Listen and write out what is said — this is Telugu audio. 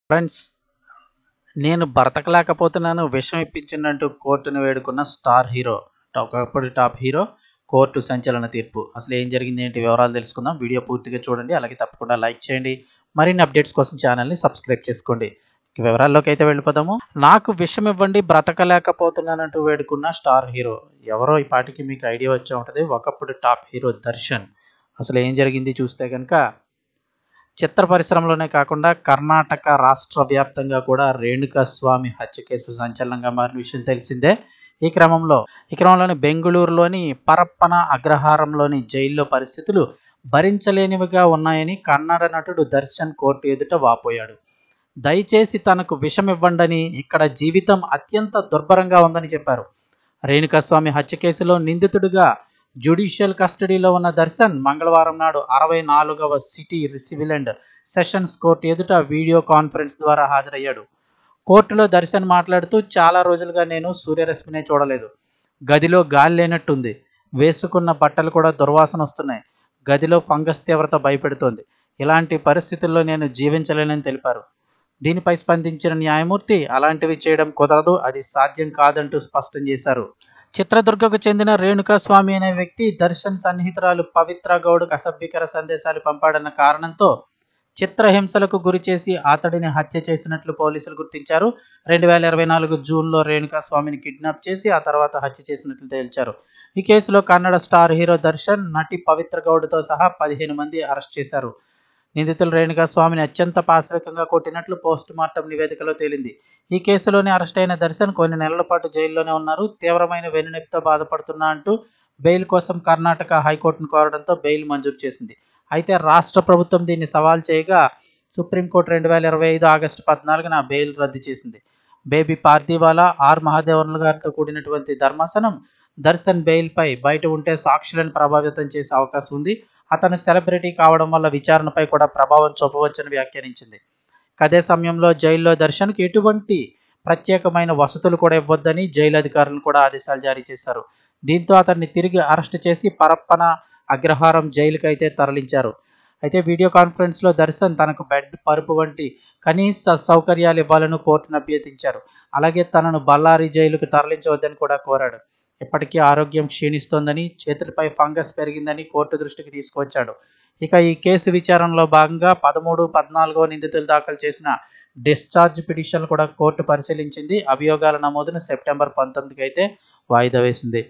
ఫ్రెండ్స్, నేను బ్రతకలేకపోతున్నాను విషం ఇప్పించండంటూ కోర్టును వేడుకున్న స్టార్ హీరో. ఒకప్పుడు టాప్ హీరో కోర్టు సంచలన తీర్పు. అసలు ఏం జరిగింది, ఏంటి వివరాలు తెలుసుకుందాం. వీడియో పూర్తిగా చూడండి, అలాగే తప్పకుండా లైక్ చేయండి. మరిన్ని అప్డేట్స్ కోసం ఛానల్ని సబ్స్క్రైబ్ చేసుకోండి. ఇక వివరాల్లోకి అయితే వెళ్ళిపోదాము. నాకు విషం ఇవ్వండి బ్రతకలేకపోతున్నానంటూ వేడుకున్న స్టార్ హీరో ఎవరో ఈ పాటికి మీకు ఐడియా వచ్చే ఉంటుంది. ఒకప్పుడు టాప్ హీరో దర్శన్. అసలు ఏం జరిగింది చూస్తే కనుక, చిత్ర పరిశ్రమలోనే కాకుండా కర్ణాటక రాష్ట్ర వ్యాప్తంగా కూడా రేణుకాస్వామి హత్య కేసు సంచలనంగా మారిన విషయం తెలిసిందే. ఈ క్రమంలోని బెంగళూరులోని పరప్పన అగ్రహారంలోని జైల్లో పరిస్థితులు భరించలేనివిగా ఉన్నాయని కన్నడ నటుడు దర్శన్ కోర్టు ఎదుట వాపోయాడు. దయచేసి తనకు విషం ఇవ్వండని, ఇక్కడ జీవితం అత్యంత దుర్భరంగా ఉందని చెప్పారు. రేణుకాస్వామి హత్య కేసులో నిందితుడిగా జ్యుడిషియల్ కస్టడీలో ఉన్న దర్శన్ మంగళవారం నాడు 64వ city civil and sessions court ఎదుట వీడియో కాన్ఫరెన్స్ ద్వారా హాజరయ్యాడు. కోర్టులో దర్శన్ మాట్లాడుతూ, చాలా రోజులుగా నేను సూర్యరశ్మినే చూడలేదు. గదిలో గాలి లేనట్టుంది. వేసుకున్న బట్టలు కూడా దుర్వాసన వస్తున్నాయి. గదిలో ఫంగస్ తీవ్రత భయపెడుతోంది. ఇలాంటి పరిస్థితుల్లో నేను జీవించలేనని తెలిపారు. దీనిపై స్పందించిన న్యాయమూర్తి, అలాంటివి చేయడం కుదరదు, అది సాధ్యం కాదంటూ స్పష్టం చేశారు. చిత్రదుర్గకు చెందిన రేణుకాస్వామి అనే వ్యక్తి దర్శన్ సన్నిహితురాలు పవిత్ర గౌడ్కు అసభ్యకర సందేశాలు పంపాడన్న కారణంతో చిత్రహింసలకు గురి చేసి అతడిని హత్య చేసినట్లు పోలీసులు గుర్తించారు. 2024 జూన్లో రేణుకాస్వామిని కిడ్నాప్ చేసి ఆ తర్వాత హత్య చేసినట్లు తేల్చారు. ఈ కేసులో కన్నడ స్టార్ హీరో దర్శన్, నటి పవిత్ర గౌడ్తో సహా 15 మంది అరెస్ట్ చేశారు. నిందితులు రేణుకాస్వామిని అత్యంత పాశవికంగా కొట్టినట్లు పోస్ట్ మార్టం నివేదికలో తేలింది. ఈ కేసులోనే అరెస్ట్ అయిన దర్శన్ కొన్ని నెలల పాటు జైల్లోనే ఉన్నారు. తీవ్రమైన వెన్నునొప్పితో బాధపడుతున్నా అంటూ బెయిల్ కోసం కర్ణాటక హైకోర్టును కోరడంతో బెయిల్ మంజూరు చేసింది. అయితే రాష్ట్ర ప్రభుత్వం దీన్ని సవాల్ చేయగా సుప్రీంకోర్టు 2025 ఆగస్టు 14న బెయిల్ రద్దు చేసింది. బేబీ పార్థివాలా, ఆర్ మహాదేవన్ల గారితో కూడినటువంటి ధర్మాసనం దర్శన్ బెయిల్పై బయట ఉంటే సాక్షులను ప్రభావితం చేసే అవకాశం ఉంది, అతను సెలబ్రిటీ కావడం వల్ల విచారణపై కూడా ప్రభావం చూపవచ్చని వ్యాఖ్యానించింది. అదే సమయంలో జైల్లో దర్శన్కు ఎటువంటి ప్రత్యేకమైన వసతులు కూడా ఇవ్వొద్దని జైలు అధికారులను కూడా ఆదేశాలు జారీ చేశారు. దీంతో అతన్ని తిరిగి అరెస్ట్ చేసి పరప్పన అగ్రహారం జైలుకు అయితే తరలించారు. అయితే వీడియో కాన్ఫరెన్స్లో దర్శన్ తనకు బెడ్, పరుపు వంటి కనీస సౌకర్యాలు ఇవ్వాలని కోర్టును అభ్యర్థించారు. అలాగే తనను బళ్ళారి జైలుకు తరలించవద్దని కూడా కోరాడు. ఇప్పటికీ ఆరోగ్యం క్షీణిస్తోందని, చేతులపై ఫంగస్ పెరిగిందని కోర్టు దృష్టికి తీసుకువచ్చాడు. ఇక ఈ కేసు విచారణలో భాగంగా 13, 14వ నిందితులు దాఖలు చేసిన డిశ్చార్జ్ పిటిషన్లు కూడా కోర్టు పరిశీలించింది. అభియోగాల నమోదును సెప్టెంబర్ 19కి అయితే వాయిదా వేసింది.